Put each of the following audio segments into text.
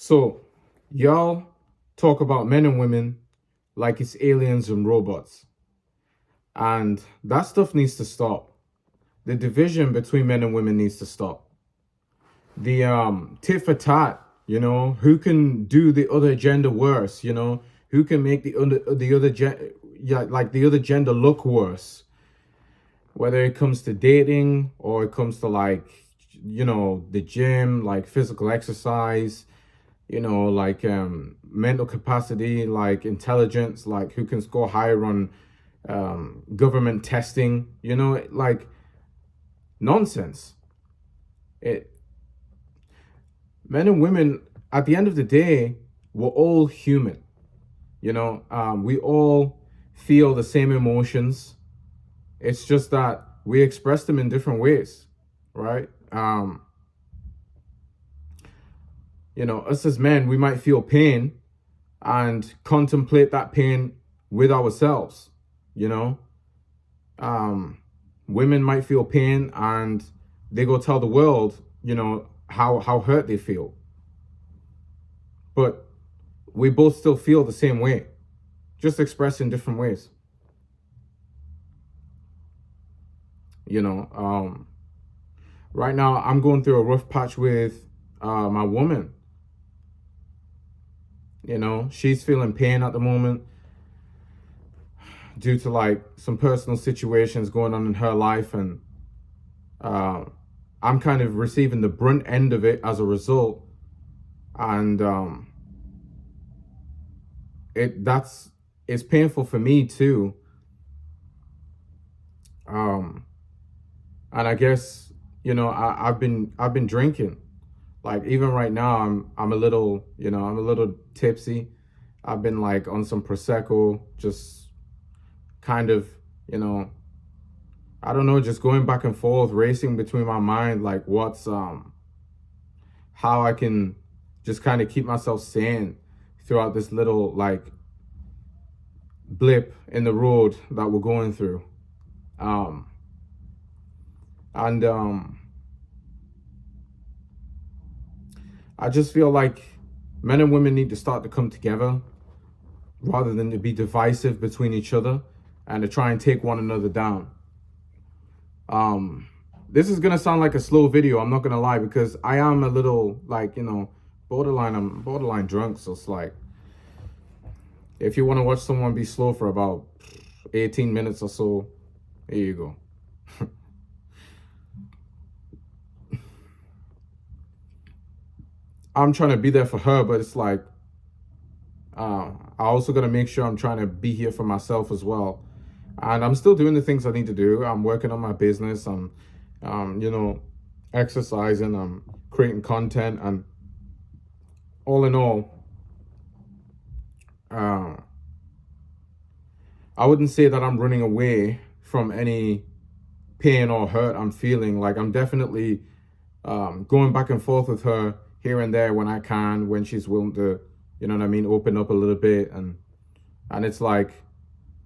So, y'all talk about men and women like it's aliens and robots. And that stuff needs to stop. The division between men and women needs to stop. The tit for tat, who can do the other gender worse, who can make the other gender look worse, whether it comes to dating or it comes to the gym, like physical exercise, mental capacity, like intelligence, like who can score higher on government testing, like nonsense. It Men and women, at the end of the day, we're all human. We all feel the same emotions. It's just that we express them in different ways, right? Us as men, we might feel pain and contemplate that pain with ourselves. you know um Women might feel pain and they go tell the world, how hurt they feel, but we both still feel the same way, just expressed in different ways. you know um right now I'm going through a rough patch with my woman. She's feeling pain at the moment due to like some personal situations going on in her life, and uh, I'm kind of receiving the brunt end of it as a result. And it's painful for me too. um and I guess, I've been drinking. Like even right now I'm a little, I'm a little tipsy. I've been like on some prosecco, just kind of, you know I don't know, just going back and forth, racing between my mind, like what's how I can just kind of keep myself sane throughout this little like blip in the road that we're going through. Um and I just feel like men and women need to start to come together rather than to be divisive between each other and to try and take one another down. Um, this is gonna sound like a slow video. I'm not gonna lie, because I am a little like, borderline. I'm borderline drunk, so it's like if you want to watch someone be slow for about 18 minutes or so, here you go. I'm trying to be there for her, but it's like I also gotta make sure I'm trying to be here for myself as well. And I'm still doing the things I need to do. I'm working on my business. I'm, exercising. I'm creating content, and all in all, uh, I wouldn't say that I'm running away from any pain or hurt I'm feeling. Like I'm definitely going back and forth with her here and there when I can, when she's willing to, open up a little bit, and it's like,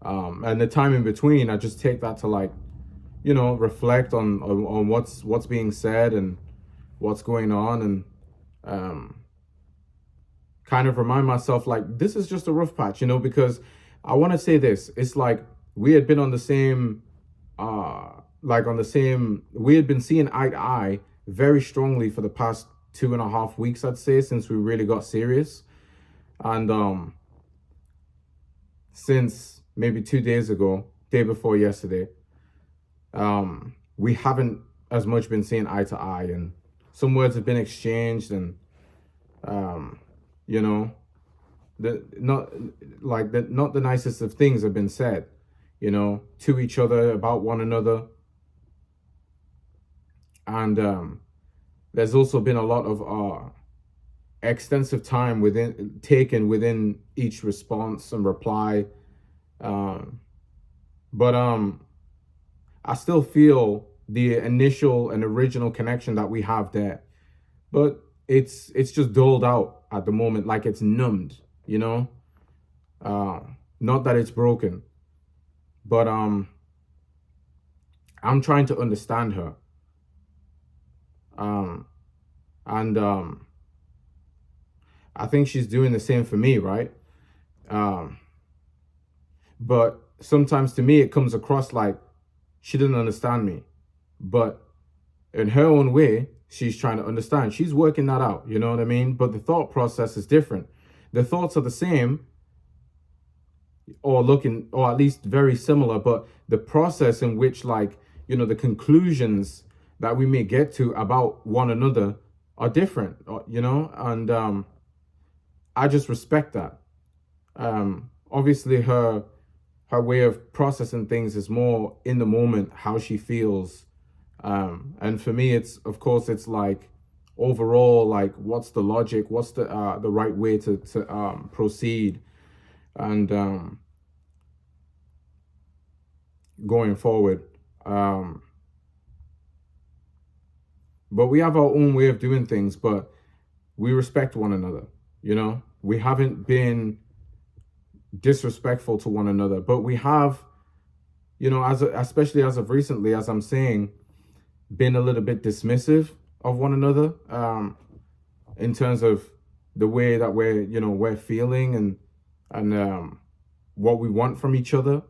and the time in between, I just take that to like, reflect on what's being said and what's going on, and um, kind of remind myself like this is just a rough patch, because I want to say this. It's like we had been on the same, we had been seeing eye to eye very strongly for the past 2.5 weeks, I'd say, since we really got serious. And since maybe 2 days ago, day before yesterday, we haven't as much been seeing eye to eye, and some words have been exchanged, and um, you know, not the nicest of things have been said, to each other, about one another. And there's also been a lot of extensive time within each response and reply. Um, but I still feel the initial and original connection that we have there, but it's just doled out at the moment, like it's numbed, you know. Uh, Not that it's broken, but I'm trying to understand her. Um, and I think she's doing the same for me, right? Um, but sometimes to me, it comes across like she didn't understand me. But in her own way, she's trying to understand. She's working that out, you know what I mean? But the thought process is different. The thoughts are the same, or looking, or at least very similar, but the process in which, like, you know, the conclusions that we may get to about one another are different, you know? And I just respect that. Obviously, her way of processing things is more in the moment, how she feels. And for me, it's, of course, it's like overall, like, what's the logic? What's the right way to proceed? And going forward. Um, but we have our own way of doing things, but we respect one another, you know? We haven't been disrespectful to one another, but we have, you know, especially as of recently, as I'm saying, been a little bit dismissive of one another, in terms of the way that we're feeling, and what we want from each other.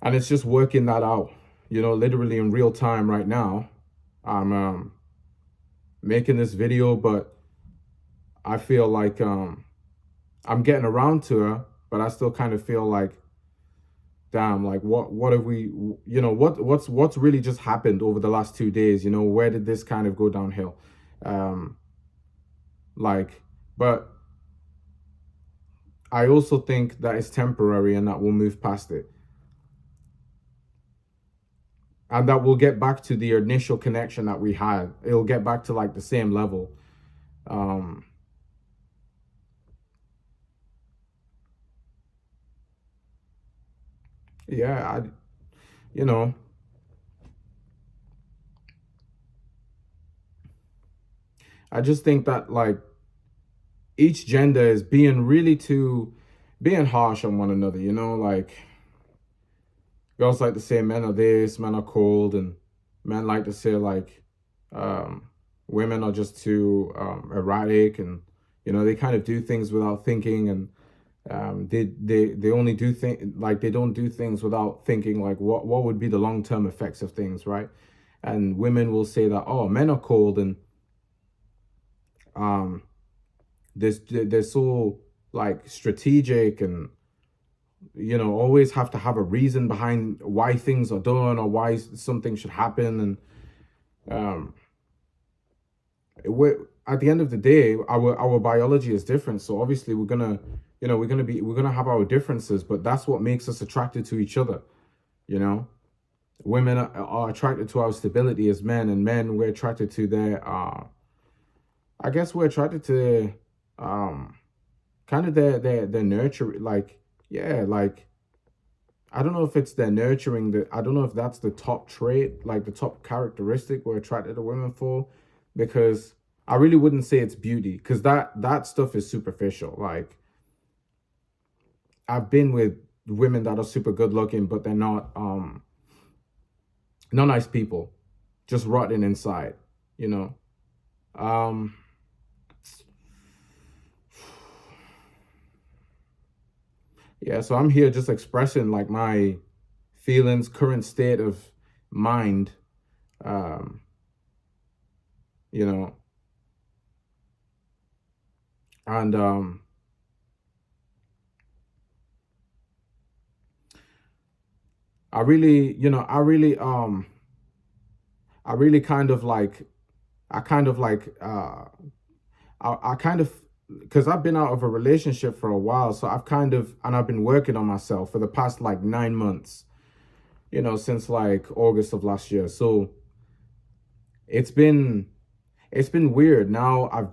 And it's just working that out, you know, literally in real time right now. I'm making this video, but I feel like I'm getting around to her, but I still kind of feel like, damn, like what have we, you know, what's really just happened over the last 2 days? You know, where did this kind of go downhill? Like, but I also think that it's temporary and that we'll move past it. And that we'll get back to the initial connection that we had. It'll get back to like the same level. Um, yeah, you know, I just think that, like, each gender is being harsh on one another, you know, like, girls like to say men are this, men are cold, and men like to say, like, um, women are just too erratic, and, you know, they kind of do things without thinking, and they only do things, like, they don't do things without thinking, like, what would be the long-term effects of things, right? And women will say that, oh, men are cold, and um they're so, like, strategic, and, you know, always have to have a reason behind why things are done or why something should happen. And um we're, at the end of the day, our biology is different, so obviously we're gonna, you know, we're gonna have our differences, but that's what makes us attracted to each other, you know. Women are attracted to our stability as men, and men, we're attracted to their I guess we're attracted to um kind of their nurture, like, yeah, like, I don't know if it's their nurturing, that I don't know if that's the top trait, like the top characteristic we're attracted to women for, because I really wouldn't say it's beauty, because that stuff is superficial. Like, I've been with women that are super good looking, but they're not nice people, just rotten inside, you know. Um yeah, so I'm here just expressing, like, my feelings, current state of mind, um, you know, and I really, you know, I really kind of like, I kind of like, I kind of, because I've been out of a relationship for a while, so I've kind of, and I've been working on myself for the past like 9 months, you know, since like August of last year. So it's been, it's been weird. Now I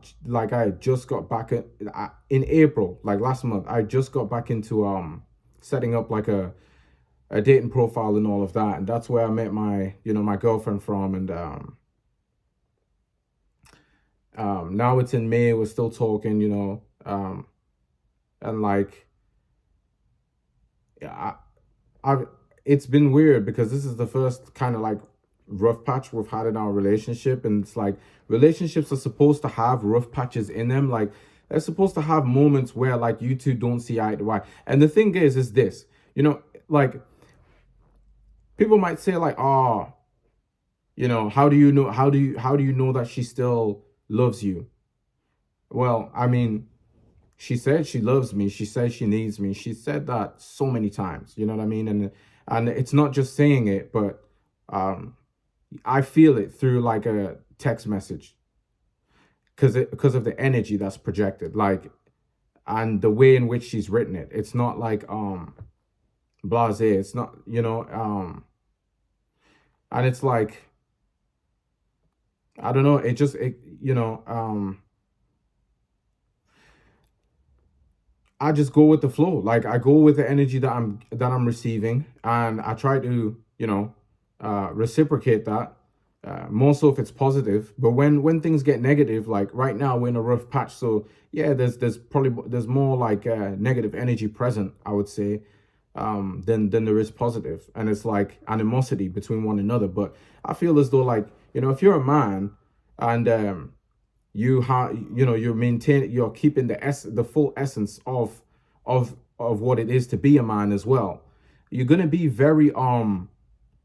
just got back in April, like last month, I just got back into setting up like a dating profile and all of that, and that's where I met my, you know, my girlfriend from. And now it's in May, we're still talking, you know, and like, yeah, I've it's been weird because this is the first kind of like rough patch we've had in our relationship. And it's like relationships are supposed to have rough patches in them. Like they're supposed to have moments where like you two don't see eye to eye. And the thing is this, like people might say like, oh, how do you know how do you know that she still loves you? Well, I mean, she said she loves me. She said she needs me. She said that so many times. You know what I mean? And it's not just saying it, but um, I feel it through like a text message because of the energy that's projected, like, and the way in which she's written it. It's not like blasé. It's not, and it's like I don't know. It just it you know I just go with the flow. Like I go with the energy that I'm receiving, and I try to reciprocate that. More so if it's positive, but when things get negative, like right now we're in a rough patch, so yeah, there's more like negative energy present, I would say, than there is positive, and it's like animosity between one another. But I feel as though like if you're a man and you're keeping the full essence of what it is to be a man as well, you're gonna be very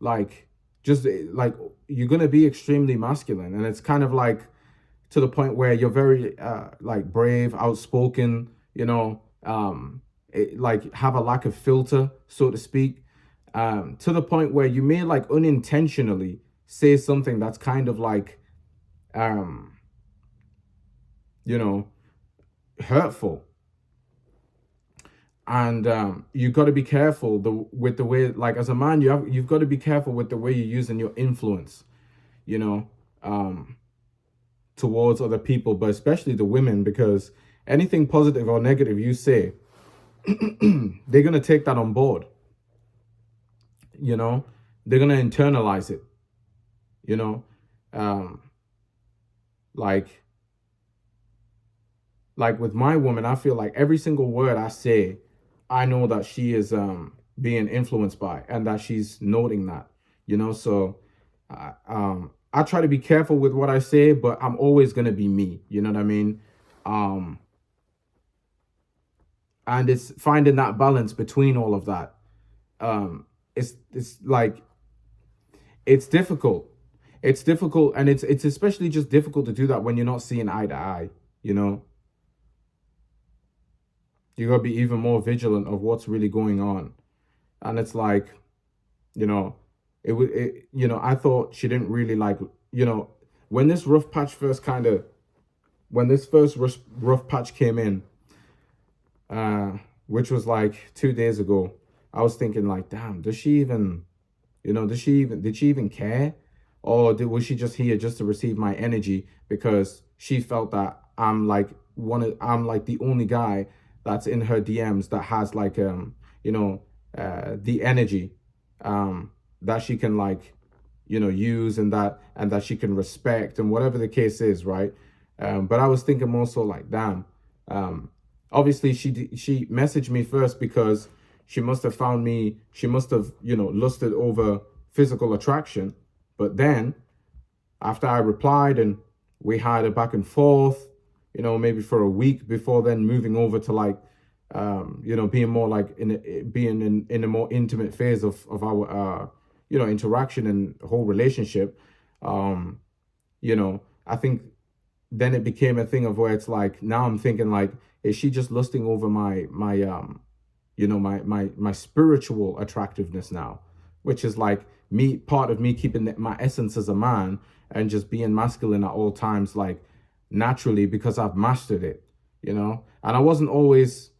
like just like you're gonna be extremely masculine, and it's kind of like to the point where you're very like brave, outspoken, like have a lack of filter, so to speak, to the point where you may like unintentionally say something that's kind of like um you know hurtful. And you got to be careful with the way, like as a man, you've got to be careful with the way you're using your influence, you know um towards other people, but especially the women, because anything positive or negative you say, they're going to take that on board. you know they're going to internalize it. you know um like like with my woman, I feel like every single word I say, I know that she is being influenced by, and that she's noting that. So I try to be careful with what I say, but I'm always gonna be me. You know what I mean? Um, and it's finding that balance between all of that. It's like it's difficult. It's difficult, and it's especially just difficult to do that when you're not seeing eye to eye. You know, you gotta be even more vigilant of what's really going on. And it's like, you know, it would, I thought she didn't really like, you know, when this rough patch first kind of, when this first rough patch came in, which was like 2 days ago, I was thinking like, damn, does she even, did she even care? Or was she just here just to receive my energy because she felt that I'm like the only guy that's in her DMs that has like, the energy, that she can like, use, and that she can respect, and whatever the case is, right? But I was thinking more so like, damn, um, obviously she messaged me first because she must have, lusted over physical attraction. But then after I replied and we had a back and forth, maybe for a week before then moving over to like, being more like being in a more intimate phase of our, interaction and whole relationship. I think then it became a thing of where it's like, now I'm thinking like, is she just lusting over my spiritual attractiveness now, which is like me, part of me keeping my essence as a man and just being masculine at all times, like naturally, because I've mastered it. And I wasn't always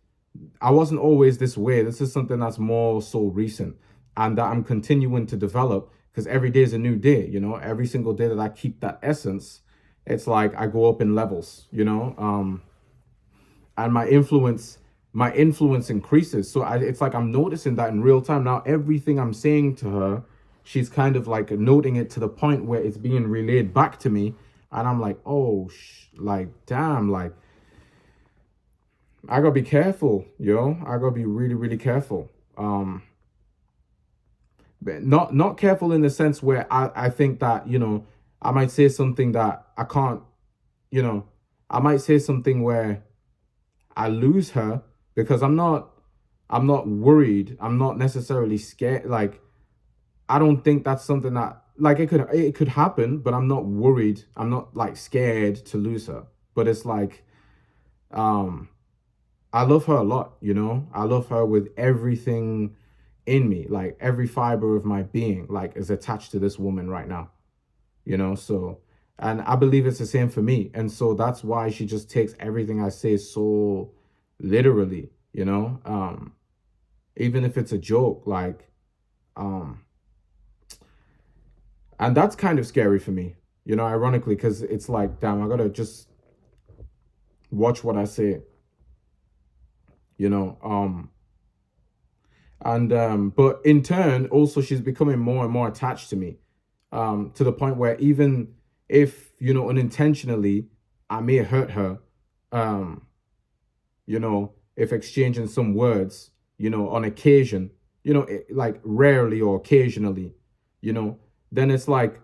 this way. This is something that's more so recent, and that I'm continuing to develop, because every day is a new day. Every single day that I keep that essence, it's like I go up in levels. And my influence increases. So it's like I'm noticing that in real time now. Everything I'm saying to her, she's kind of like noting it to the point where it's being relayed back to me, and I'm like, oh, like damn, like I gotta be careful, I gotta be really, really careful. But not careful in the sense where I think that, I might say something that I can't, you know, I might say something where I lose her, because I'm not worried. I'm not necessarily scared. Like, I don't think that's something that, like, it could happen, but I'm not worried. I'm not like scared to lose her. But it's like, um I love her a lot, I love her with everything in me. Like, every fiber of my being, like, is attached to this woman right now, so, and I believe it's the same for me. And so that's why she just takes everything I say so literally, even if it's a joke, like, um and that's kind of scary for me, ironically, because it's like, damn, I gotta just watch what I say, you know and but in turn, also, she's becoming more and more attached to me, to the point where, even if, unintentionally, I may hurt her, um if exchanging some words, on occasion, like rarely or occasionally, you know then it's like,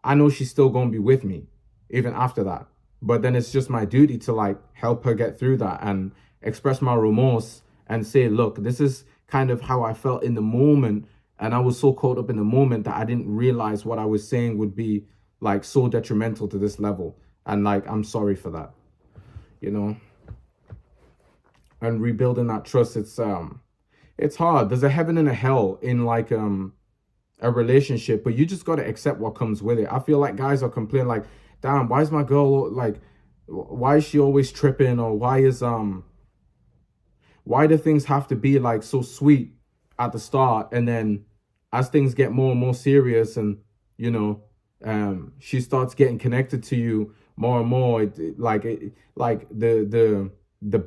I know she's still gonna be with me even after that. But then it's just my duty to, like, help her get through that and express my remorse and say, look, this is kind of how I felt in the moment. And I was so caught up in the moment that I didn't realize what I was saying would be, like, so detrimental to this level. And, like, I'm sorry for that, you know? And rebuilding that trust, it's hard. There's a heaven and a hell in, like, a relationship, but you just got to accept what comes with it. I feel like guys are complaining, like, damn, why is my girl, like, why is she always tripping? Or why do things have to be, like, so sweet at the start, and then as things get more and more serious, and, she starts getting connected to you more and more, like the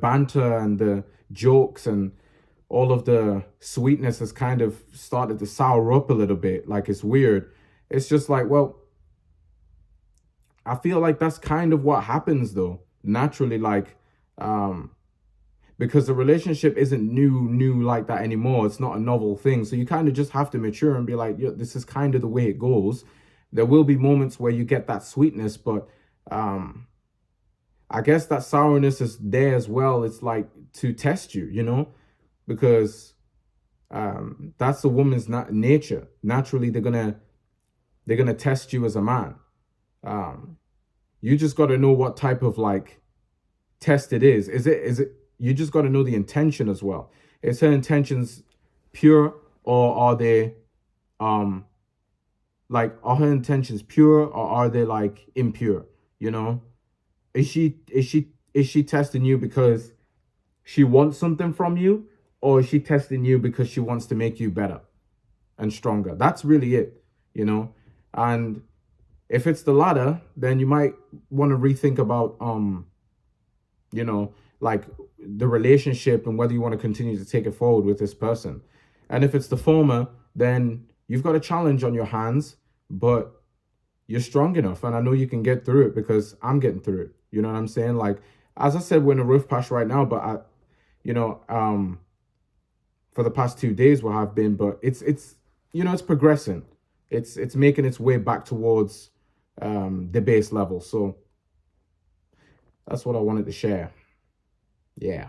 banter and the jokes and all of the sweetness has kind of started to sour up a little bit. Like, it's weird. It's just like, well, I feel like that's kind of what happens, though, naturally. Like, because the relationship isn't new like that anymore. It's not a novel thing. So you kind of just have to mature and be like, yeah, this is kind of the way it goes. There will be moments where you get that sweetness, but I guess that sourness is there as well. It's like to test you, because that's the woman's nature. Naturally, they're gonna test you as a man. Um, you just got to know what type of, like, test it is. Is it? You just got to know the intention as well. Is her intentions pure, or are they, um are her intentions pure, or are they, like, impure? You know, is she testing you because she wants something from you, or is she testing you because she wants to make you better and stronger? That's really it. And if it's the latter, then you might want to rethink about, like, the relationship and whether you want to continue to take it forward with this person. And if it's the former, then you've got a challenge on your hands, but you're strong enough, and I know you can get through it, because I'm getting through it. You know what I'm saying? Like, as I said, we're in a rough patch right now, but you know, for the past 2 days where I've been, but it's progressing. It's making its way back towards the base level. So that's what I wanted to share. Yeah.